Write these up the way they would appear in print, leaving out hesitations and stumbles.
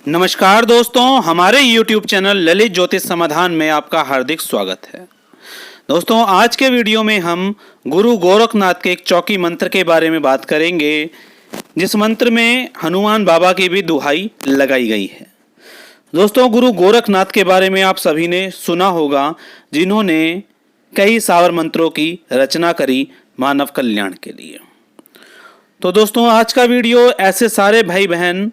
नमस्कार दोस्तों, हमारे YouTube चैनल ललित ज्योतिष समाधान में आपका हार्दिक स्वागत है। दोस्तों, आज के वीडियो में हम गुरु गोरखनाथ के एक चौकी मंत्र के बारे में बात करेंगे, जिस मंत्र में हनुमान बाबा की भी दुहाई लगाई गई है। दोस्तों, गुरु गोरखनाथ के बारे में आप सभी ने सुना होगा, जिन्होंने कई सावर मंत्रों की रचना करी मानव कल्याण के लिए। तो दोस्तों, आज का वीडियो ऐसे सारे भाई बहन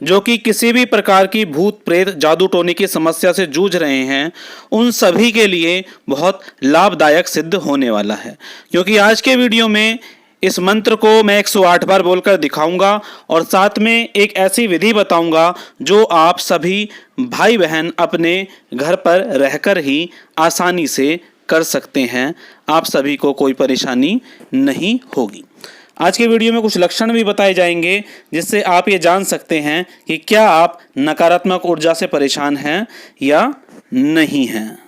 जो कि किसी भी प्रकार की भूत प्रेत जादू टोने की समस्या से जूझ रहे हैं, उन सभी के लिए बहुत लाभदायक सिद्ध होने वाला है। क्योंकि आज के वीडियो में इस मंत्र को मैं 108 बार बोलकर दिखाऊंगा और साथ में एक ऐसी विधि बताऊंगा जो आप सभी भाई बहन अपने घर पर रहकर ही आसानी से कर सकते हैं। आप सभी को कोई परेशानी नहीं होगी। आज के वीडियो में कुछ लक्षण भी बताए जाएंगे, जिससे आप ये जान सकते हैं कि क्या आप नकारात्मक ऊर्जा से परेशान हैं या नहीं हैं।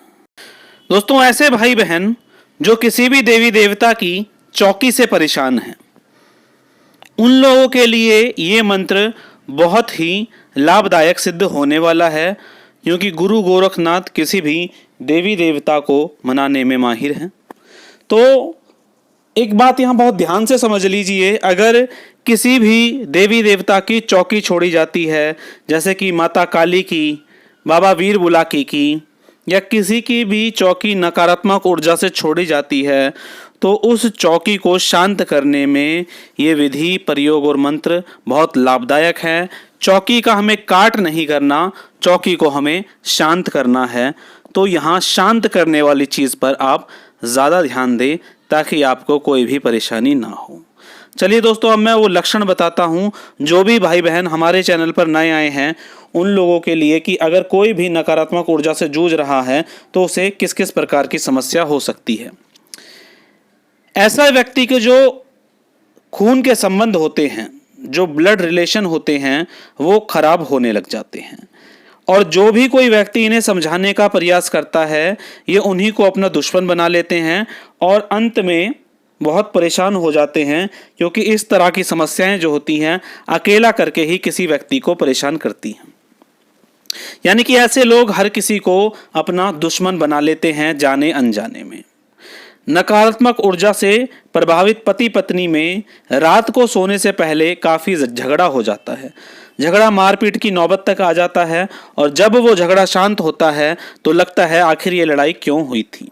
दोस्तों, ऐसे भाई बहन जो किसी भी देवी देवता की चौकी से परेशान हैं, उन लोगों के लिए ये मंत्र बहुत ही लाभदायक सिद्ध होने वाला है। क्योंकि गुरु गोरखनाथ किसी भी देवी देवता को मनाने में माहिर हैं। तो एक बात यहाँ बहुत ध्यान से समझ लीजिए, अगर किसी भी देवी देवता की चौकी छोड़ी जाती है, जैसे कि माता काली की, बाबा वीर बुलाकी की, या किसी की भी चौकी नकारात्मक ऊर्जा से छोड़ी जाती है, तो उस चौकी को शांत करने में ये विधि, प्रयोग और मंत्र बहुत लाभदायक है। चौकी का हमें काट नहीं करना, चौकी को हमें शांत करना है। तो यहाँ शांत करने वाली चीज़ पर आप ज़्यादा ध्यान दें, ताकि आपको कोई भी परेशानी ना हो। चलिए दोस्तों, अब मैं वो लक्षण बताता हूँ जो भी भाई बहन हमारे चैनल पर नए आए हैं उन लोगों के लिए, कि अगर कोई भी नकारात्मक ऊर्जा से जूझ रहा है तो उसे किस किस प्रकार की समस्या हो सकती है। ऐसा व्यक्ति के जो खून के संबंध होते हैं, जो ब्लड रिलेशन होते हैं, वो खराब होने लग जाते हैं। और जो भी कोई व्यक्ति इन्हें समझाने का प्रयास करता है, ये उन्हीं को अपना दुश्मन बना लेते हैं और अंत में बहुत परेशान हो जाते हैं। क्योंकि इस तरह की समस्याएं जो होती हैं, अकेला करके ही किसी व्यक्ति को परेशान करती हैं। यानी कि ऐसे लोग हर किसी को अपना दुश्मन बना लेते हैं, जाने अनजाने में। नकारात्मक ऊर्जा से प्रभावित पति पत्नी में रात को सोने से पहले काफ़ी झगड़ा हो जाता है। झगड़ा मारपीट की नौबत तक आ जाता है, और जब वो झगड़ा शांत होता है तो लगता है आखिर ये लड़ाई क्यों हुई थी।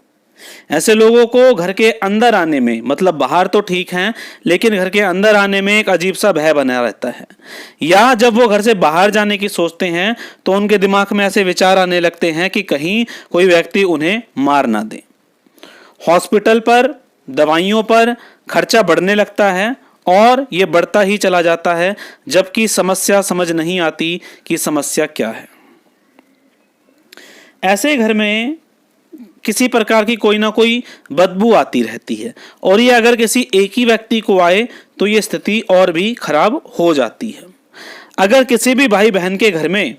ऐसे लोगों को घर के अंदर आने में, मतलब बाहर तो ठीक हैं, लेकिन घर के अंदर आने में एक अजीब सा भय बना रहता है। या जब वो घर से बाहर जाने की सोचते हैं तो उनके दिमाग में ऐसे विचार आने लगते हैं कि कहीं कोई व्यक्ति उन्हें मार ना दे। हॉस्पिटल पर, दवाइयों पर खर्चा बढ़ने लगता है और ये बढ़ता ही चला जाता है, जबकि समस्या समझ नहीं आती कि समस्या क्या है। ऐसे घर में किसी प्रकार की कोई ना कोई बदबू आती रहती है, और ये अगर किसी एक ही व्यक्ति को आए तो ये स्थिति और भी खराब हो जाती है। अगर किसी भी भाई बहन के घर में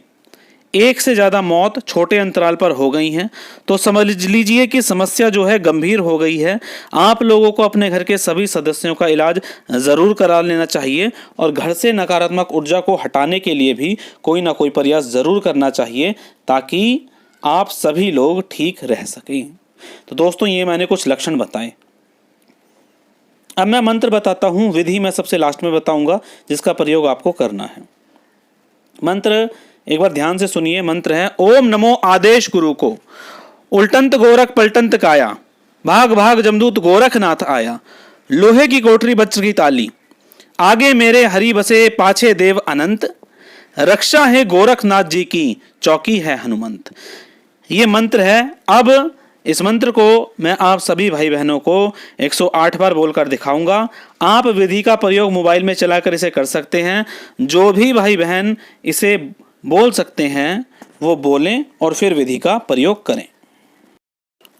एक से ज़्यादा मौत छोटे अंतराल पर हो गई हैं, तो समझ लीजिए कि समस्या जो है गंभीर हो गई है। आप लोगों को अपने घर के सभी सदस्यों का इलाज ज़रूर करा लेना चाहिए, और घर से नकारात्मक ऊर्जा को हटाने के लिए भी कोई ना कोई प्रयास ज़रूर करना चाहिए, ताकि आप सभी लोग ठीक रह सकें। तो दोस्तों, ये मैंने कुछ लक्षण बताए। अब मैं मंत्र बताता हूँ, विधि मैं सबसे लास्ट में बताऊँगा, जिसका प्रयोग आपको करना है। मंत्र एक बार ध्यान से सुनिए। मंत्र है, ओम नमो आदेश गुरु को, उल्टंत गोरख पलटंत काया, भाग भाग जमदूत गोरखनाथ आया, लोहे की कोठरी वज्र की ताली, आगे मेरे हरि बसे पाछे देव अनंत, रक्षा है गोरखनाथ जी की चौकी है हनुमंत। ये मंत्र है। अब इस मंत्र को मैं आप सभी भाई बहनों को 108 बार बोलकर दिखाऊंगा। आप विधि का प्रयोग मोबाइल में चलाकर इसे कर सकते हैं। जो भी भाई बहन इसे बोल सकते हैं वो बोलें और फिर विधि का प्रयोग करें।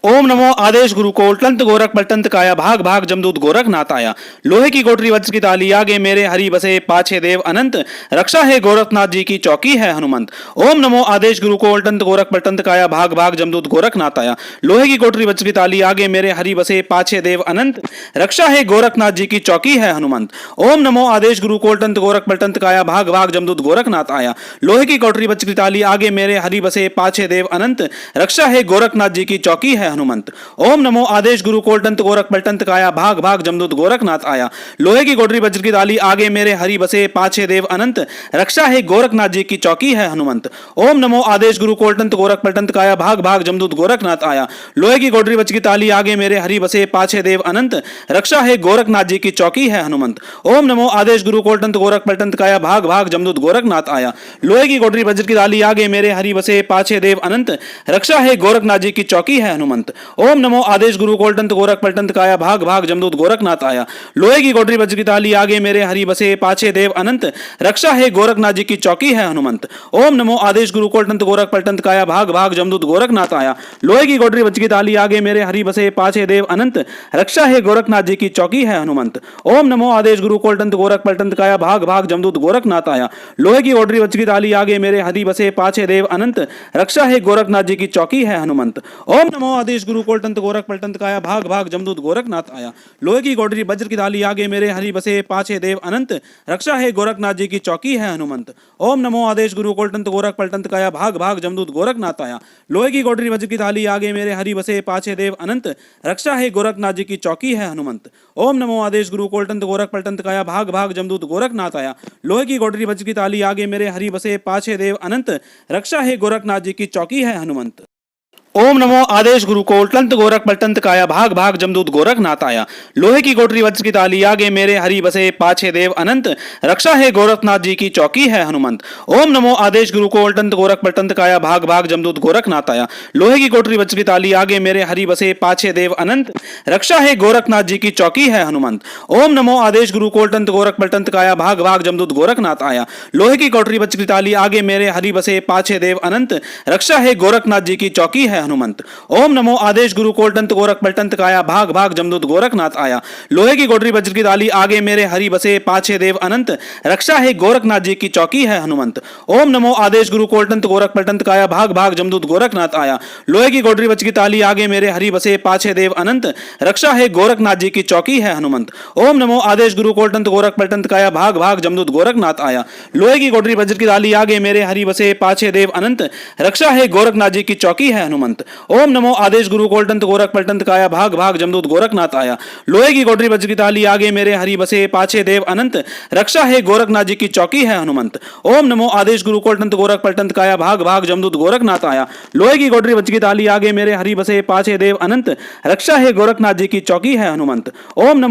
ओम नमो आदेश गुरु कोल टंत गोरख पलटंत काया भाग भाग जमदूत गोरखनाथ आया। लोहे की कोटरी वज्र की ताली आगे मेरे हरि बसे पाछे देव अनंत। रक्षा है गोरखनाथ जी की चौकी है हनुमंत। ओम नमो आदेश गुरु कोल टंत गोरख पलटंत काया भाग भाग जमदूत गोरखनाथ आया। लोहे की कोटरी वज्र की ताली आगे मेरे हरि बसे पाछे देव अनंत। रक्षा है गोरखनाथ जी की चौकी है हनुमंत। ओम नमो आदेश गुरु कोल टंत गोरख पलटंत काया भाग भाग जमदूत गोरखनाथ आया। लोहे की कोटरी वज्र की ताली आगे मेरे हरि बसे पाछे देव अनंत। रक्षा है गोरखनाथ जी की चौकी है हनुमंत। ओम नमो आदेश गुरु कोलटंत गोरख पलटंत काया भाग भाग जमदूत गोरखनाथ आया। लोहे की कोटरी वज्र की ताली आगे मेरे हरि बसे पाछे देव अनंत। रक्षा है गोरखनाथ जी की चौकी है हनुमंत। ओम नमो आदेश गुरु कोलटंत गोरख पलटंत काया भाग भाग जमदूत गोरखनाथ आया। लोहे की कोटरी वज्र की ताली आगे मेरे हरि बसे पाछे देव अनंत। रक्षा है गोरखनाथ जी की चौकी है हनुमंत। ओम नमो आदेश गुरु कोलटंत गोरख पलटंत काया भाग भाग जमदूत गोरखनाथ आया। लोहे की कोटरी वज्र की ताली आगे मेरे हरि बसे पाछे देव अनंत। रक्षा है गोरखनाथ जी की चौकी है हनुमंत। ओम नमो आदेश गुरु कोलटंत गोरख पलटंत काया भाग भाग जमदूत गोरखनाथ आया। लोहे की कोटरी वज्र की ताली आगे मेरे हरि बसे पाछे देव अनंत। रक्षा है गोरखनाथ जी की चौकी है हनुमंत। ओम नमो आदेश गुरु कोलटंत गोरख पलटंत काया भाग भाग जमदूत गोरखनाथ आया। लोहे की कोटरी वज्र की ताली आगे मेरे हरि बसे पाछे देव अनंत। रक्षा है गोरखनाथ जी की चौकी है हनुमंत। ओम नमो आदेश गुरु कोलटंत गोरख पलटंत काया भाग भाग जमदूत गोरखनाथ आया। लोहे की कोटरी वज्र की ताली आगे मेरे हरि बसे पाछे देव अनंत। रक्षा है गोरखनाथ जी की चौकी है हनुमंत। ओम नमो आदेश गुरु कोलटंत गोरख पलटंत काया भाग भाग जमदूत गोरखनाथ आया। लोहे की कोटरी वज्र की ताली आगे मेरे हरि बसे पाछे देव अनंत। रक्षा है गोरखनाथ जी की चौकी है हनुमंत। ओम नमो आदेश गुरु कोलटंत गोरख पलटंत काया भाग भाग जमदूत गोरखनाथ आया। लोहे की कोटरी वज्र की ताली आगे मेरे हरि बसे पाछे देव अनंत। रक्षा है गोरखनाथ जी की चौकी है हनुमंत। ओम नमो आदेश गुरु कोलटंत गोरख पलटंत काया भाग भाग जमदूत गोरखनाथ आया। लोहे की कोटरी वज्र की ताली आगे मेरे हरि बसे पाछे देव अनंत। रक्षा है गोरखनाथ जी की चौकी है हनुमंत। ओम नमो आदेश गुरु कोलटंत गोरख पलटंत काया भाग भाग जमदूत गोरखनाथ आया। लोहे की कोटरी वज्र की ताली आगे मेरे हरि बसे पाछे देव अनंत। रक्षा है गोरखनाथ जी की चौकी है हनुमंत। ओम नमो आदेश गुरु कोलटंत गोरख पलटंत काया भाग भाग जमदूत गोरखनाथ आया। लोहे की कोटरी वज्र की ताली आगे मेरे हरि बसे पाछे देव अनंत। रक्षा है गोरखनाथ जी की चौकी है हनुमंत। ओम नमो आदेश गुरु कोलटंत गोरख पलटंत काया भाग भाग जमदूत गोरखनाथ आया। लोहे की कोटरी वज्र की ताली आगे मेरे हरि बसे पाछे देव अनंत। रक्षा है गोरखनाथ जी की चौकी है हनुमंत। ओम नमो आदेश गुरु कोलटंत गोरख पलटंत काया भाग भाग जमदूत गोरखनाथ आया। लोहे की कोटरी वज्र की ताली आगे मेरे हरि बसे पाछे देव अनंत। रक्षा है गोरखनाथ जी की चौकी है हनुमंत। ओम नमो आदेश गुरु कोलटंत गोरख पलटंत काया भाग भाग जमदूत गोरखनाथ आया। लोहे की कोटरी वज्र की ताली आगे मेरे हरि बसे पाछे देव अनंत। रक्षा है गोरखनाथ जी की चौकी है हनुमंत। ओम नमो आदेश गुरु कोलटंत गोरख पलटंत काया भाग भाग जमदूत गोरखनाथ आया। लोहे की कोटरी वज्र की ताली आगे मेरे हरि बसे पाछे देव अनंत। रक्षा है गोरखनाथ जी की चौकी है हनुमंत। ओम नमो आदेश गुरु कोलटंत गोरख पलटंत काया भाग भाग जमदूत गोरखनाथ आया। लोहे की कोटरी वज्र की ताली आगे मेरे हरि बसे पाछे देव अनंत। रक्षा है गोरखनाथ जी की चौकी है हनुमंत। ओम नमो आदेश गुरु कोलटंत गोरख पलटंत काया भाग भाग जमदूत गोरखनाथ आया। लोहे की कोटरी वज्र की ताली आगे मेरे हरि बसे पाछे देव अनंत। रक्षा है गोरखनाथ जी की चौकी है हनुमंत। ओम नमो आदेश गुरु कोलटंत गोरख पलटंत काया भाग भाग जमदूत गोरखनाथ आया। लोहे की कोटरी वज्र की ताली आगे मेरे हरि बसे पाछे देव अनंत। रक्षा है गोरखनाथ जी की चौकी है हनुमंत। ओम नमो आदेश गुरु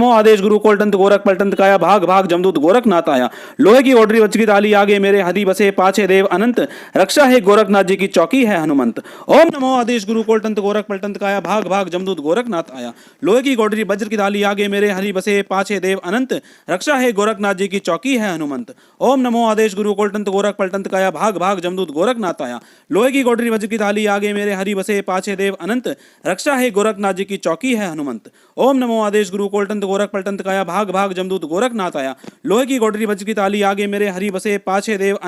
कोलटंत गोरख पलटंत काया भाग भाग जमदूत गोरखनाथ आया। लोहे की कोटरी वज्र की ताली आगे मेरे हरि बसे पाछे देव अनंत। रक्षा है गोरखनाथ जी की चौकी है हनुमंत। ओम नमो आदेश गुरु कोलटंत गोरख पलटंत काया भाग भाग जमदूत गोरखनाथ आया। लोहे की कोटरी वज्र की ताली आगे मेरे हरि बसे पाछे देव अनंत। रक्षा है गोरखनाथ जी की चौकी है हनुमंत। ओम नमो आदेश गुरु कोलटंत गोरख पलटंत काया भाग भाग जमदूत गोरखनाथ आया। लोहे की कोटरी वज्र की ताली आगे मेरे हरि बसे पाछे देव अनंत। रक्षा है गोरखनाथ जी की चौकी है हनुमंत। ओम नमो आदेश गुरु कोलटंत गोरख पलटंत काया भाग भाग जमदूत गोरखनाथ आया। लोहे की कोटरी वज्र की ताली आगे मेरे हरि बसे पाछे देव अनंत।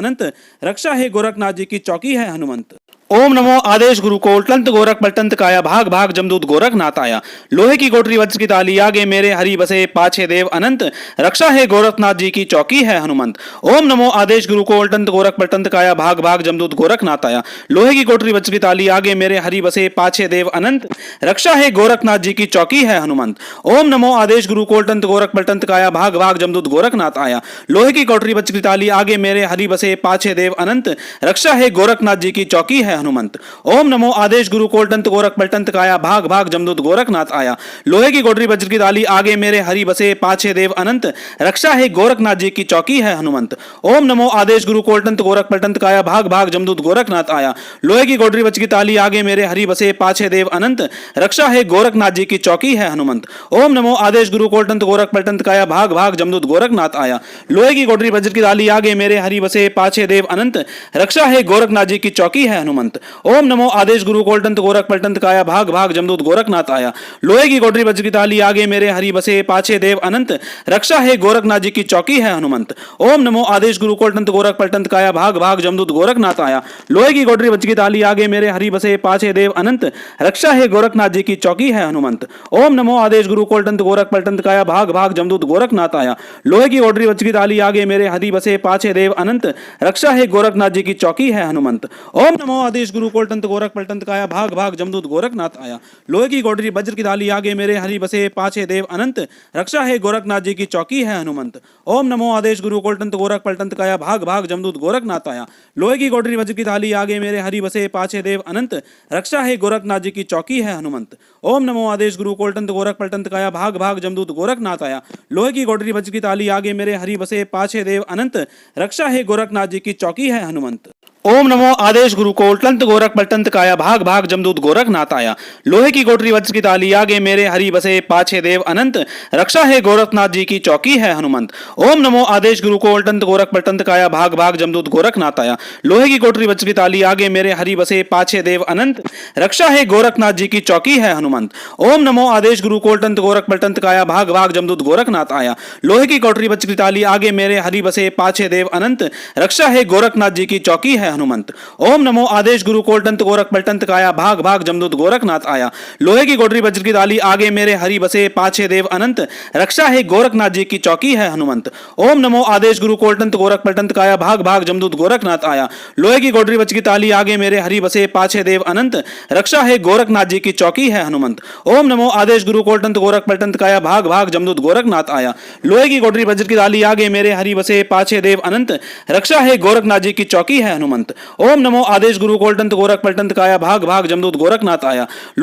रक्षा है गोरखनाथ जी की चौकी है हनुमंत। ओम नमो आदेश गुरु कोलटंत गोरख पलटंत काया भाग भाग जमदूत गोरखनाथ आया। लोहे की कोटरी वज्र की ताली आगे मेरे हरि बसे पाछे देव अनंत। रक्षा है गोरखनाथ जी की चौकी है हनुमंत। ओम नमो आदेश गुरु कोलटंत गोरख पलटंत काया भाग भाग जमदूत गोरखनाथ आया। लोहे की कोटरी वज्र की ताली आगे मेरे हरि बसे पाछे देव अनंत। रक्षा है गोरखनाथ जी की चौकी है हनुमंत। ओम नमो आदेश गुरु कोलटंत गोरख पलटंत काया भाग भाग जमदूत गोरखनाथ आया। लोहे की कोटरी वज्र की ताली आगे मेरे हरि बसे पाछे देव अनंत। रक्षा है गोरखनाथ जी की चौकी है हनुमंत। ओम नमो आदेश गुरु कोलटंत गोरख पलटंत काया भाग भाग जमदूत गोरखनाथ आया। लोहे की कोटरी वज्र की ताली आगे मेरे हरि बसे पाछे देव अनंत। रक्षा है गोरखनाथ जी की चौकी है हनुमंत। ओम नमो आदेश गुरु कोलटंत गोरख पलटंत काया भाग भाग जमदूत गोरखनाथ आया। लोहे की कोटरी वज्र की ताली आगे मेरे हरि बसे पाछे देव अनंत। रक्षा है गोरखनाथ जी की चौकी है हनुमंत। हनुमंत। ओम नमो आदेश गुरु कोलटंत गोरख पलटंत काया भाग भाग जमदूत गोरखनाथ आया। लोहे की कोठरी वज्र की ताली आगे मेरे हरि बसे पाछे देव अनंत। रक्षा है गोरखनाथ जी की चौकी है हनुमंत। ओम नमो आदेश गुरु कोलटंत गोरख पलटंत काया भाग भाग जमदूत गोरखनाथ आया। लोहे की कोठरी वज्र की ताली आगे मेरे हरि बसे पाछे देव अनंत। रक्षा है गोरखनाथ जी की चौकी है हनुमंत। ओम नमो आदेश गुरु कोलटंत गोरख पलटंत काया भाग भाग जमदूत गोरखनाथ आया। लोहे की कोठरी वज्र की ताली आगे मेरे हरि बसे पाछे देव अनंत। रक्षा है गोरखनाथ जी की चौकी है हनुमंत। ओम नमो आदेश गुरु कोलटंत गोरख पलटंत काया भाग भाग जमदूत गोरखनाथ आया। लोहे की कोठरी वज्र की ताली आगे मेरे हरि बसे पाछे देव अनंत। रक्षा है गोरखनाथ जी की चौकी है हनुमंत। ओम नमो आदेश गुरु कोलटंत गोरख पलटंत काया भाग भाग जमदूत गोरखनाथ आया। लोहे की कोठरी वज्र की ताली आगे मेरे हरि बसे पाछे देव अनंत। रक्षा है गोरखनाथ जी की चौकी है हनुमंत। ओम नमो आदेश गुरु कोलटंत गोरख पलटंत काया भाग भाग जमदूत गोरखनाथ आया। लोहे की कोठरी वज्र की ताली आगे मेरे हरि बसे पाछे देव अनंत। रक्षा है गोरखनाथ जी की चौकी है हनुमंत। ओम नमो आदेश गुरु कोलटंत गोरख पलटंत काया भाग भाग जमदूत गोरखनाथ आया। लोहे की कोठरी वज्र की ताली आगे मेरे हरि बसे पाछे देव अनंत। रक्षा है गोरखनाथ जी की चौकी है हनुमंत। ओम नमो आदेश गुरु कोलटंत गोरख पलटंत काया भाग भाग जमदूत गोरखनाथ आया। लोहे की कोठरी वज्र की ताली आगे मेरे हरि बसे पाछे देव अनंत। रक्षा है गोरखनाथ जी की चौकी है हनुमंत। ओम नमो आदेश गुरु कोलटंत गोरख पलटंत काया भाग भाग जमदूत गोरखनाथ आया। लोहे की कोठरी वज्र की ताली आगे मेरे हरि बसे पाछे देव अनंत। रक्षा है गोरखनाथ जी की चौकी है हनुमंत। ओम नमो आदेश गुरु कोलटंत गोरख पलटंत काया भाग भाग जमदूत गोरखनाथ आया। लोहे की कोठरी वज्र की ताली आगे मेरे हरि बसे पाछे देव अनंत। रक्षा है गोरखनाथ जी की चौकी है हनुमंत। ओम नमो आदेश गुरु कोलटंत गोरख पलटंत काया भाग भाग जमदूत गोरखनाथ आया। लोहे की कोठरी वज्र की ताली आगे मेरे हरि बसे पाछे देव अनंत। रक्षा है गोरखनाथ जी की चौकी है हनुमंत। ओम नमो आदेश गुरु कोलटंत गोरख पलटंत काया भाग भाग जमदूत गोरखनाथ आया। लोहे की कोठरी वज्र की ताली आगे मेरे हरि बसे पाछे देव अनंत। रक्षा है गोरखनाथ जी की चौकी है हनुमंत। ओम नमो आदेश गुरु कोलटंत गोरख पलटंत काया भाग भाग जमदूत गोरखनाथ आया।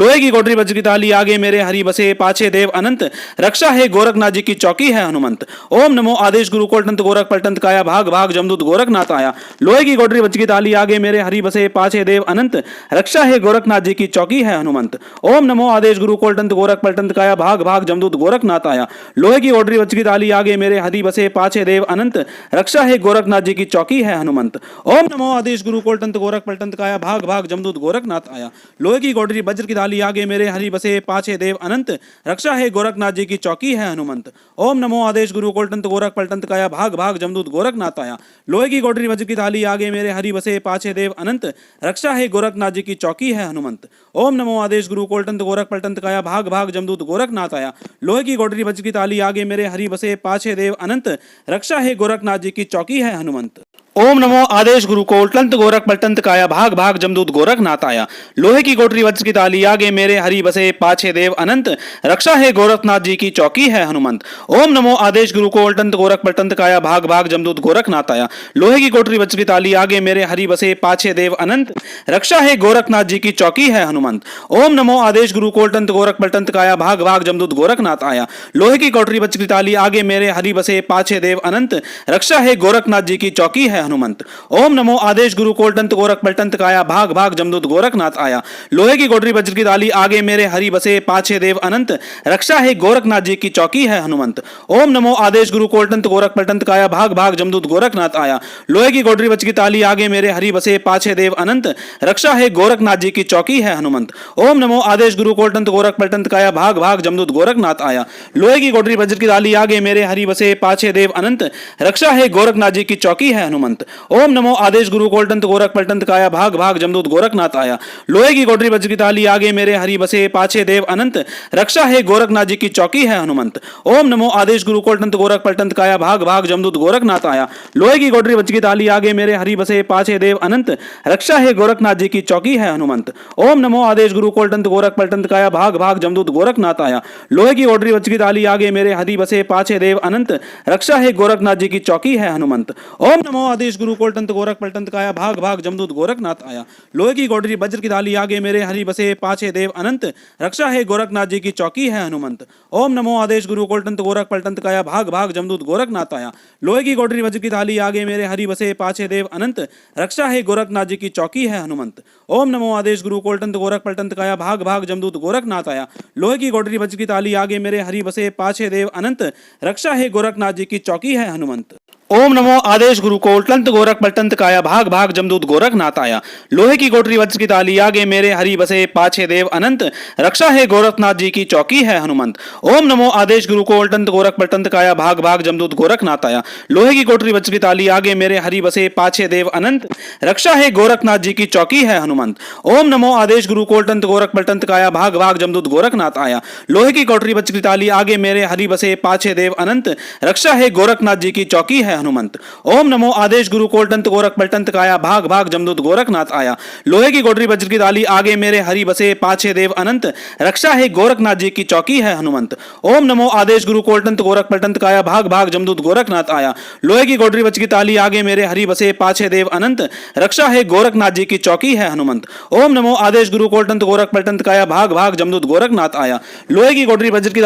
लोहे की कोठरी वज्र की ताली आगे मेरे हरि बसे पाछे देव अनंत। रक्षा है गोरखनाथ जी की चौकी है हनुमंत। ओम नमो आदेश गुरु कोलटंत गोरख पलटंत काया भाग भाग जमदूत गोरखनाथ आया। लोहे की कोठरी वज्र की ताली आगे मेरे हरि बसे पाछे देव अनंत। रक्षा है गोरखनाथ जी की चौकी है हनुमंत। ओम नमो आदेश गुरु कोलटंत गोरख पलटंत काया भाग भाग जमदूत गोरखनाथ आया। लोहे की कोठरी वज्र की ताली आगे मेरे हरि बसे पाछे देव अनंत। रक्षा है गोरखनाथ जी की चौकी है हनुमंत। ओम नमो आदेश गुरु कोलटंत गोरख पलटंत काया भाग भाग जमदूत गोरखनाथ आया। लोहे की कोठरी वज्र की ताली आगे मेरे हरि बसे पाछे देव अनंत। रक्षा है गोरखनाथ जी की चौकी है हनुमंत। ओम नमो आदेश गुरु कोलटंत गोरख पलटंत काया भाग भाग जमदूत गोरखनाथ आया। लोहे की कोठरी वज्र की ताली आगे मेरे हरि बसे पाछे देव अनंत। रक्षा है गोरखनाथ जी की चौकी है हनुमंत। ओम नमो आदेश गुरु कोलटंत गोरख पलटंत काया भाग भाग जमदूत गोरखनाथ आया। लोहे की कोठरी वज्र की ताली आगे मेरे हरि बसे पाछे देव अनंत। रक्षा है गोरखनाथ जी की चौकी है हनुमंत। ओम नमो आदेश गुरु कोलटंत गोरख पलटंत काया भाग भाग जमदूत गोरखनाथ आया। लोहे की कोठरी वज्र की ताली आगे मेरे हरि बसे पाछे देव अनंत। रक्षा है गोरखनाथ जी की चौकी है हनुमंत। ओम नमो आदेश गुरु कोलटंत गोरख पलटंत काया भाग भाग जमदूत गोरखनाथ आया। लोहे की कोठरी वज्र की ताली आगे मेरे हरि बसे पाछे देव अनंत। रक्षा है गोरखनाथ जी की चौकी है हनुमंत। ओम नमो आदेश गुरु कोलटंत गोरख पलटंत काया भाग भाग जमदूत गोरखनाथ आया। लोहे की कोठरी वज्र की ताली आगे मेरे हरि बसे पाछे देव अनंत। रक्षा है गोरखनाथ जी की चौकी है हनुमंत। ओम नमो आदेश गुरु कोलटंत गोरख पलटंत काया भाग भाग जमदूत गोरखनाथ आया। लोहे की कोठरी वज्र की ताली आगे मेरे हरि बसे पाछे देव अनंत। रक्षा है गोरखनाथ जी की चौकी है हनुमंत। ओम नमो आदेश गुरु कोलटंत गोरख पलटंत काया भाग भाग जमदूत गोरखनाथ आया। लोहे की कोठरी वज्र की ताली आगे मेरे हरि बसे पाछे देव अनंत। रक्षा है गोरखनाथ जी की चौकी है हनुमंत। ओम नमो आदेश गुरु कोलटंत गोरख पलटंत काया भाग भाग जमदूत गोरखनाथ आया। लोहे की कोठरी वज्र की ताली आगे मेरे हरि बसे पाछे देव अनंत। रक्षा है गोरखनाथ जी की चौकी है हनुमंत। ओम नमो आदेश गुरु कोलटंत गोरख पलटंत काया भाग भाग जमदूत गोरखनाथ आया। लोहे की कोठरी वज्र की ताली आगे मेरे हरि बसे पाछे देव अनंत। रक्षा है गोरखनाथ जी की चौकी है हनुमंत। ओम नमो आदेश गुरु कोलटंत गोरख पलटंत काया भाग भाग जमदूत गोरखनाथ आया। लोहे की कोठरी वज्र की ताली आगे मेरे हरि बसे पाछे देव अनंत। रक्षा है गोरखनाथ जी की चौकी है हनुमंत। ओम नमो आदेश गुरु कोलटंत गोरख पलटंत काया भाग भाग जमदूत गोरखनाथ आया। लोहे की कोठरी वज्र की ताली आगे मेरे हरि बसे पाछे देव अनंत। रक्षा है गोरखनाथ जी की चौकी है हनुमंत। ओम नमो आदेश गुरु कोलटंत गोरख पलटंत काया भाग भाग जमदूत गोरखनाथ आया। लोहे की कोठरी वज्र की ताली आगे मेरे हरि बसे पाछे देव अनंत। रक्षा है गोरखनाथ जी की चौकी है हनुमंत। ओम नमो आदेश गुरु कोलटंत गोरख पलटंत काया भाग भाग जमदूत गोरखनाथ आया। लोहे की कोठरी वज्र की ताली आगे मेरे हरि बसे पाछे देव अनंत। रक्षा है गोरखनाथ जी की चौकी है हनुमंत। ओम नमो आदेश गुरु कोलटंत गोरख पलटंत काया भाग भाग जमदूत गोरखनाथ आया। लोहे की कोठरी वज्र की ताली आगे मेरे हरि बसे पाछे देव अनंत। रक्षा है गोरखनाथ जी की चौकी है हनुमंत। ओम नमो आदेश गुरु को उल्टंत गोरख पलटंत काया भाग भाग जमदूत गोरखनाथ आया। लोहे की कोठरी वज्र की ताली आगे मेरे हरि बसे पाछे देव अनंत। रक्षा है गोरखनाथ जी की चौकी है हनुमंत। ओम नमो आदेश गुरु को उल्टंत गोरख पलटंत काया भाग भाग जमदूत गोरखनाथ आया। लोहे की कोठरी वज्र की ताली आगे मेरे हरि बसे पाछे देव अनंत। रक्षा है गोरखनाथ जी की चौकी है हनुमंत। ओम नमो आदेश गुरु को उल्टंत गोरख पलटंत काया भाग भाग जमदूत गोरखनाथ आया। लोहे की कोठरी वज्र की ताली आगे मेरे हरि बसे पाछे देव अनंत। रक्षा है गोरखनाथ जी की चौकी है हनुमंत। ओम नमो आदेश गुरु कोलटंत गोरख पलटंत काया भाग भाग जमदूत गोरखनाथ आया। लोहे की कोठरी वज्र की ताली आगे मेरे हरि बसे पाछे देव अनंत। रक्षा है गोरखनाथ जी की चौकी है हनुमंत। ओम नमो आदेश गुरु कोलटंत गोरख पलटंत काया भाग भाग जमदूत गोरखनाथ आया। लोहे की कोठरी वज्र की ताली आगे मेरे हरि बसे पाछे देव अनंत। रक्षा है गोरखनाथ जी की चौकी है हनुमंत। ओम नमो आदेश गुरु कोलटंत गोरख पलटंत काया भाग भाग जमदूत गोरखनाथ आया। लोहे की कोठरी वज्र की ताली आगे मेरे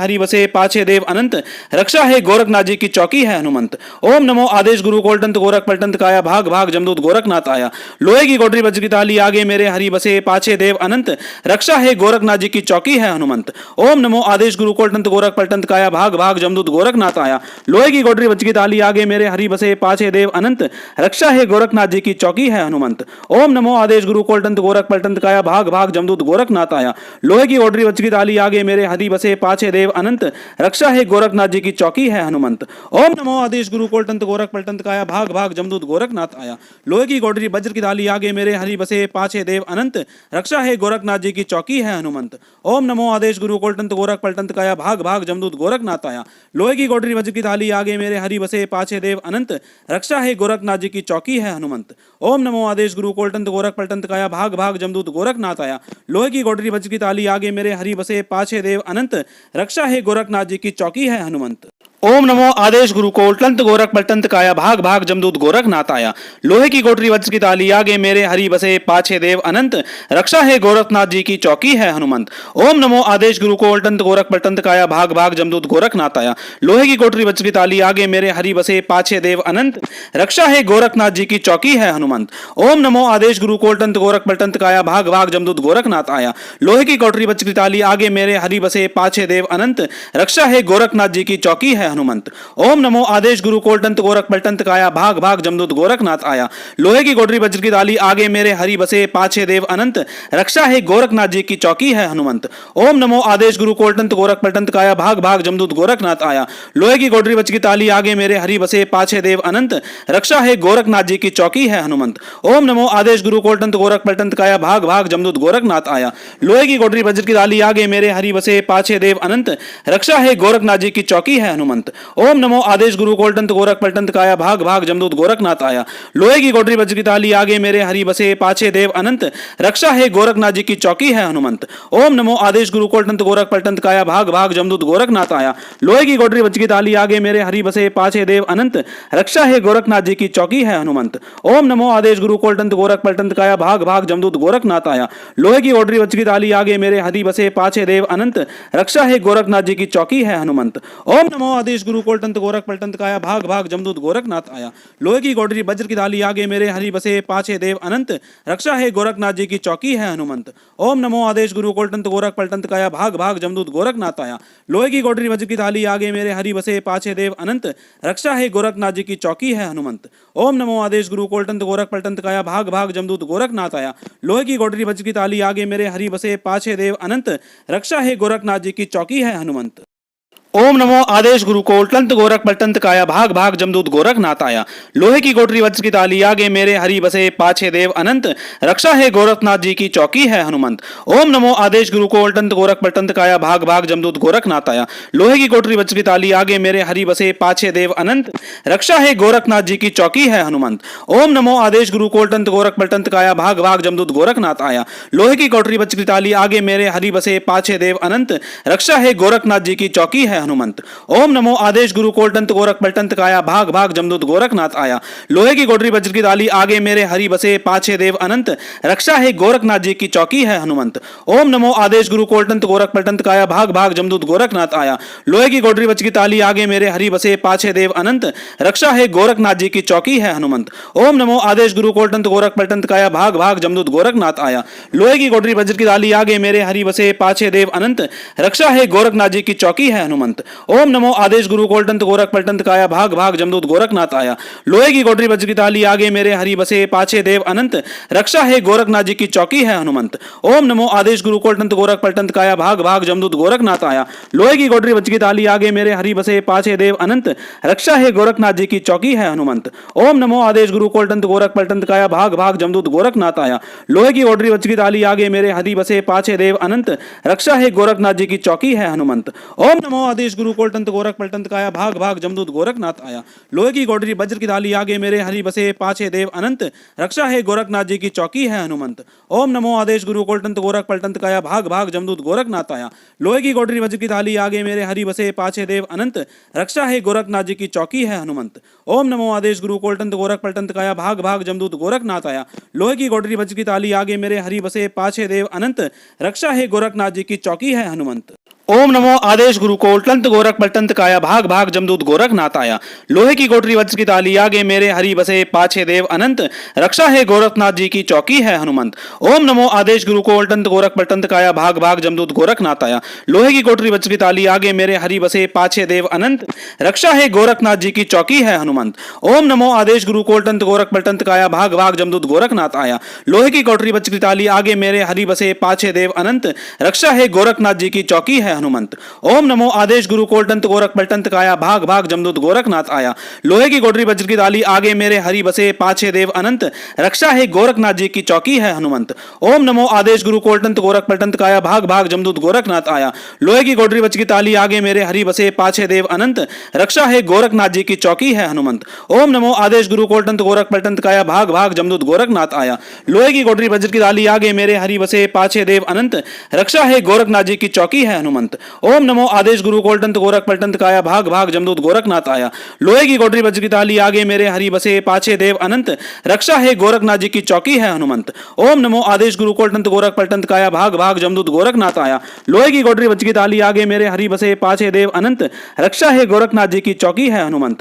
हरि बसे पाछे देव अनंत। रक्षा है गोरखनाथ जी की चौकी है हनुमंत। ओम नमो आदेश गुरु कोलटंत गोरख पलटंत काया भाग भाग जमदूत गोरखनाथ आया। लोहे की कोठरी वज्र की ताली आगे मेरे हरि बसे पाछे देव अनंत। रक्षा है गोरखनाथ जी की चौकी है हनुमंत। ओम नमो आदेश गुरु कोलटंत गोरख पलटंत काया भाग भाग जमदूत गोरखनाथ आया। लोहे की कोठरी वज्र की ताली आगे मेरे हरि बसे पाछे देव अनंत। रक्षा है गोरखनाथ जी की चौकी है हनुमंत। ओम नमो आदेश गुरु कोलटंत गोरख पलटंत काया भाग भाग जमदूत गोरखनाथ आया। लोहे की कोठरी वज्र की ताली आगे मेरे हरि बसे पाछे देव अनंत। रक्षा है गोरखनाथ जी की चौकी है हनुमंत। ओम नमो आदेश गुरु कोलटंत गोरख पलटंत काया भाग भाग जमदूत गोरखनाथ आया। लोहे की कोठरी वज्र की ताली आगे मेरे हरि बसे पाछे देव अनंत। रक्षा है गोरखनाथ जी की चौकी है हनुमंत। ओम नमो आदेश गुरु कोलटंत गोरख पलटंत काया भाग भाग जमदूत गोरखनाथ आया। लोहे की कोठरी वज्र की ताली आगे मेरे हरि बसे पाछे देव अनंत। रक्षा है गोरखनाथ जी की चौकी है हनुमंत। ओम नमो आदेश गुरु कोलटंत गोरख पलटंत काया भाग भाग जमदूत गोरखनाथ आया। लोहे की कोठरी वज्र की ताली आगे मेरे हरि बसे पाछे देव अनंत। रक्षा है गोरखनाथ जी की चौकी है हनुमंत। ओम नमो आदेश गुरु को उल्टंत गोरख पलटंत काया भाग भाग जमदूत गोरखनाथ आया। लोहे की कोठरी वज्र की ताली आगे मेरे हरि बसे पाछे देव अनंत। रक्षा है गोरखनाथ जी की चौकी है हनुमंत। ओम नमो आदेश गुरु को उल्टंत गोरख पलटंत काया भाग भाग जमदूत गोरखनाथ आया। लोहे की कोठरी वज्र की ताली आगे मेरे हरि बसे पाछे देव अनंत। रक्षा है गोरखनाथ जी की चौकी है हनुमंत। ओम नमो आदेश गुरु को उल्टंत गोरख पलटंत काया भाग भाग जमदूत गोरखनाथ आया। लोहे की कोठरी वज्र की ताली आगे मेरे हरि बसे पाछे देव अनंत। रक्षा है गोरखनाथ जी की चौकी है हनुमंत। ओम नमो आदेश गुरु कोलटंत गोरख पलटंत काया भाग भाग जमदूत गोरखनाथ आया। लोहे की कोठरी वज्र की ताली आगे मेरे हरि बसे पाछे देव अनंत। रक्षा है गोरखनाथ जी की चौकी है हनुमंत। ओम नमो आदेश गुरु कोलटंत गोरख पलटंत काया भाग भाग जमदूत गोरखनाथ आया। लोहे की कोठरी वज्र की ताली आगे मेरे हरि बसे पाछे देव अनंत। रक्षा है गोरखनाथ जी की चौकी है हनुमंत। ओम नमो आदेश गुरु कोलटंत गोरख पलटंत काया भाग भाग जमदूत गोरखनाथ आया। लोहे की कोठरी वज्र की ताली आगे मेरे हरि बसे पाछे देव अनंत। रक्षा है गोरखनाथ जी की चौकी है हनुमंत। ओम नमो आदेश गुरु कोलटंत गोरख पलटंत काया भाग भाग जमदूत गोरखनाथ आया। लोहे की कोठरी वज्र की ताली आगे मेरे हरि बसे पाछे देव अनंत। रक्षा है गोरखनाथ जी की चौकी है हनुमंत। ओम नमो आदेश गुरु कोलटंत गोरख पलटंत काया भाग भाग जमदूत गोरखनाथ आया। लोहे की कोठरी वज्र की ताली आगे मेरे हरि बसे पाछे देव अनंत। रक्षा है गोरखनाथ जी की चौकी है हनुमंत। ओम नमो आदेश गुरु कोलटंत गोरख पलटंत काया भाग भाग जमदूत गोरखनाथ आया। लोहे की कोठरी वज्र की ताली आगे मेरे हरि बसे पाछे देव अनंत। रक्षा है गोरखनाथ जी की चौकी है हनुमंत। ओम नमो आदेश गुरु कोलटंत गोरख पलटंत काया भाग भाग जमदूत गोरखनाथ आया। लोहे की कोठरी वज्र की ताली आगे मेरे हरि बसे पाछे देव अनंत। रक्षा है गोरखनाथ जी की चौकी है हनुमंत। ओम नमो आदेश गुरु कोलटंत गोरख पलटंत काया भाग भाग जमदूत गोरखनाथ आया। लोहे की कोठरी वज्र की ताली आगे मेरे हरि बसे पाछे देव अनंत। रक्षा है गोरखनाथ जी की चौकी है हनुमंत। ओम नमो आदेश गुरु कोलटंत गोरख पलटंत काया भाग भाग जमदूत गोरखनाथ आया। लोहे की कोठरी वज्र की ताली आगे मेरे हरि बसे पाछे देव अनंत। रक्षा है गोरखनाथ जी की चौकी है हनुमंत। ओम नमो आदेश गुरु को उल्टंत गोरख पलटंत काया भाग भाग जमदूत गोरखनाथ आया। लोहे की कोठरी वज्र की ताली आगे मेरे हरि बसे पाछे देव अनंत। रक्षा है गोरखनाथ जी की चौकी है हनुमंत। ओम नमो आदेश गुरु को उल्टंत गोरख पलटंत काया भाग भाग जमदूत गोरखनाथ आया। लोहे की कोठरी वज्र की ताली आगे मेरे हरि बसे पाछे देव अनंत। रक्षा है गोरखनाथ जी की चौकी है हनुमंत। ओम नमो आदेश गुरु को उल्टंत गोरख पलटंत काया भाग भाग जमदूत गोरखनाथ आया। लोहे की कोठरी वज्र की ताली आगे मेरे हरि बसे पाछे देव अनंत। रक्षा है गोरखनाथ जी की चौकी है हनुमंत। ओम नमो आदेश गुरु कोलटंत गोरख पलटंत काया भाग भाग जमदूत गोरखनाथ आया। लोहे की कोठरी वज्र की ताली आगे मेरे हरि बसे पाछे देव अनंत। रक्षा है गोरखनाथ जी की चौकी है हनुमंत। ओम नमो आदेश गुरु कोलटंत गोरख पलटंत काया भाग भाग जमदूत गोरखनाथ आया। लोहे की कोठरी वज्र की ताली आगे मेरे हरि बसे पाछे देव अनंत। रक्षा है गोरखनाथ जी की चौकी है हनुमंत। ओम नमो आदेश गुरु कोलटंत गोरख पलटंत काया भाग भाग जमदूत गोरखनाथ आया। लोहे की कोठरी वज्र की ताली आगे मेरे हरि बसे पाछे देव अनंत। रक्षा है गोरखनाथ जी की चौकी है हनुमंत। हनुमंत। ओम नमो आदेश गुरु कोलटंत गोरख पलटंत काया भाग भाग जमदूत गोरखनाथ आया। लोहे की कोठरी वज्र की ताली आगे मेरे हरि बसे पाछे देव अनंत। रक्षा है गोरखनाथ जी की चौकी है हनुमंत। ओम नमो आदेश गुरु कोलटंत गोरख पलटंत काया भाग भाग जमदूत गोरखनाथ आया। लोहे की कोठरी वज्र की ताली आगे मेरे हरि बसे पाछे देव अनंत। रक्षा है गोरखनाथ जी की चौकी है हनुमंत। ओम नमो आदेश गुरु कोलटंत गोरख पलटंत काया भाग भाग जमदूत गोरखनाथ आया। लोहे की कोठरी वज्र की ताली आगे मेरे हरि बसे पाछे देव अनंत। रक्षा है गोरखनाथ जी की चौकी है हनुमंत। ओम नमो आदेश गुरु कोलटंत गोरख पलटंत काया भाग भाग जमदूत गोरखनाथ आया। लोहे की कोठरी वज्र की ताली आगे मेरे हरि बसे पाछे देव अनंत। रक्षा है गोरखनाथ जी की चौकी है हनुमंत। ओम नमो आदेश गुरु कोलटंत गोरख पलटंत काया भाग भाग जमदूत गोरखनाथ आया। लोहे की कोठरी वज्र की ताली आगे मेरे हरि बसे पाछे देव अनंत। रक्षा है गोरखनाथ जी की चौकी है हनुमंत। ओम नमो आदेश गुरु कोलटंत गोरख पलटंत काया भाग भाग जमदूत गोरखनाथ आया। लोहे की कोठरी वज्र की ताली आगे मेरे हरि बसे पाछे देव अनंत। रक्षा है गोरखनाथ जी की चौकी है हनुमंत। ओम नमो आदेश गुरु कोलटंत गोरख पलटंत काया भाग भाग जमदूत गोरखनाथ आया। लोहे की कोठरी वज्र की ताली आगे मेरे हरि बसे पाछे देव अनंत। रक्षा है गोरखनाथ जी की चौकी है हनुमंत। ओम नमो आदेश गुरु कोलटंत गोरख पलटंत काया भाग भाग जमदूत गोरखनाथ आया। लोहे की कोठरी वज्र की ताली आगे मेरे हरि बसे पाछे देव अनंत। रक्षा है गोरखनाथ जी की चौकी है हनुमंत। ओम नमो आदेश गुरु कोलटंत गोरख पलटंत काया भाग भाग जमदूत गोरखनाथ आया। लोहे की कोठरी वज्र की ताली आगे मेरे हरि बसे पाछे देव अनंत। रक्षा है गोरखनाथ जी की चौकी है हनुमंत। ओम नमो आदेश गुरु कोलटंत गोरख पलटंत काया भाग भाग जमदूत गोरखनाथ आया। लोहे की कोठरी वज्र की ताली आगे मेरे हरि बसे पाछे देव अनंत। रक्षा है गोरखनाथ जी की चौकी है हनुमंत। ओम नमो आदेश गुरु कोलटंत गोरख पलटंत काया भाग भाग जमदूत गोरखनाथ आया। लोहे की कोठरी वज्र की ताली आगे मेरे हरि बसे पाछे देव अनंत। रक्षा है गोरखनाथ जी की चौकी है हनुमंत। ओम नमो आदेश गुरु कोलटंत गोरख पलटंत काया भाग भाग जमदूत गोरखनाथ आया। लोहे की कोठरी वज्र की ताली आगे मेरे हरि बसे पाछे देव अनंत। रक्षा है गोरखनाथ जी की चौकी है हनुमंत। ओम नमो आदेश गुरु कोलटंत गोरख पलटंत काया भाग भाग जमदूत गोरखनाथ आया। लोहे की कोठरी वज्र की ताली आगे मेरे हरि बसे पाछे देव अनंत। रक्षा है गोरखनाथ जी की चौकी है हनुमंत। ओम नमो आदेश गुरु कोलटंत गोरख पलटंत काया भाग भाग जमदूत गोरखनाथ आया। लोहे की कोठरी वज्र की ताली आगे मेरे हरि बसे पाछे देव अनंत। रक्षा है गोरखनाथ जी की चौकी है हनुमंत।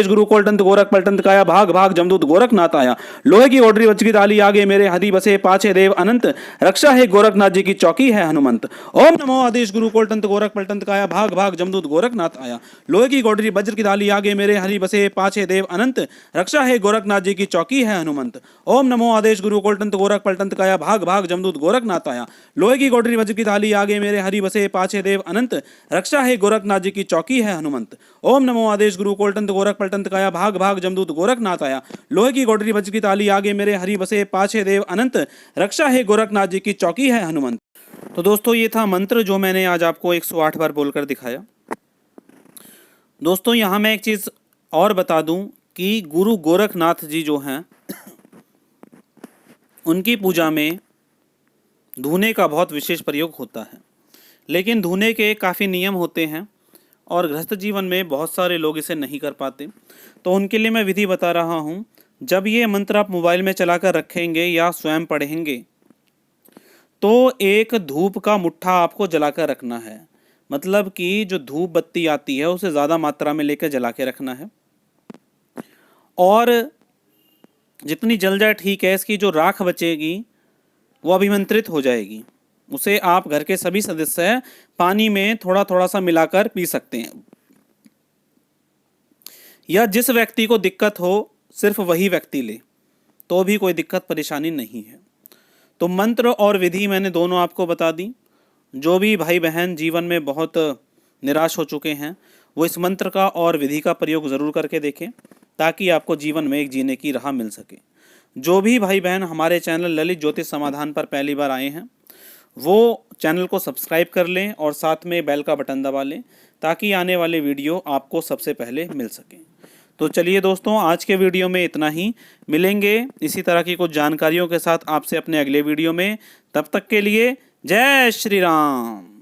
ओम नमो आदेश गुरु कोलटंत गोरख पलटंत काया भाग भाग जमदूत गोरखनाथ आया। लोहे की कोठरी वज्र की ताली आगे मेरे हरि बसे पाछे देव अनंत। रक्षा है गोरखनाथ जी की चौकी है हनुमंत। ओम नमो आदेश गुरु कोलटंत गोरख पलटंत काया भाग भाग जमदूत गोरखनाथ आया। लोहे की कोठरी वज्र की ताली आगे मेरे हरि बसे पाछे देव अनंत। रक्षा है गोरखनाथ जी की चौकी है हनुमंत। ओम नमो आदेश गुरु कोलटंत गोरख पलटंत काया भाग भाग जमदूत गोरखनाथ आया। लोहे की कोठरी वज्र की ताली आगे मेरे हरि बसे पाछे देव अनंत। रक्षा है गोरखनाथ जी की चौकी है हनुमंत। ओम नमो आदेश गुरु कोलटंत गोरख पलटंत काया भाग भाग जमदूत गोरखनाथ आया। लोहे की कोठरी वज्र की ताली आगे मेरे हरि बसे पाछे देव अनंत। रक्षा है गोरखनाथ जी की चौकी है हनुमंत। तो दोस्तों ये था मंत्र जो मैंने आज आपको 108 बार बोलकर दिखाया। दोस्तों यहाँ मैं एक चीज़ और बता दूं कि गुरु गोरखनाथ जी जो हैं उनकी पूजा में धूने का बहुत विशेष प्रयोग होता है, लेकिन धूने के काफ़ी नियम होते हैं और गृहस्थ जीवन में बहुत सारे लोग इसे नहीं कर पाते। तो उनके लिए मैं विधि बता रहा हूँ। जब ये मंत्र आप मोबाइल में चलाकर रखेंगे या स्वयं पढ़ेंगे तो एक धूप का मुट्ठा आपको जलाकर रखना है। मतलब कि जो धूप बत्ती आती है उसे ज़्यादा मात्रा में लेकर जला के रखना है और जितनी जल जाए ठीक है। इसकी जो राख बचेगी वो अभिमंत्रित हो जाएगी। उसे आप घर के सभी सदस्य पानी में थोड़ा थोड़ा सा मिलाकर पी सकते हैं, या जिस व्यक्ति को दिक्कत हो सिर्फ वही व्यक्ति ले तो भी कोई दिक्कत परेशानी नहीं है। तो मंत्र और विधि मैंने दोनों आपको बता दी। जो भी भाई बहन जीवन में बहुत निराश हो चुके हैं वो इस मंत्र का और विधि का प्रयोग ज़रूर करके देखें ताकि आपको जीवन में एक जीने की राह मिल सके। जो भी भाई बहन हमारे चैनल ललित ज्योतिष समाधान पर पहली बार आए हैं वो चैनल को सब्सक्राइब कर लें और साथ में बेल का बटन दबा लें ताकि आने वाले वीडियो आपको सबसे पहले मिल सकें। तो चलिए दोस्तों, आज के वीडियो में इतना ही। मिलेंगे इसी तरह की कुछ जानकारियों के साथ आपसे अपने अगले वीडियो में। तब तक के लिए जय श्री राम।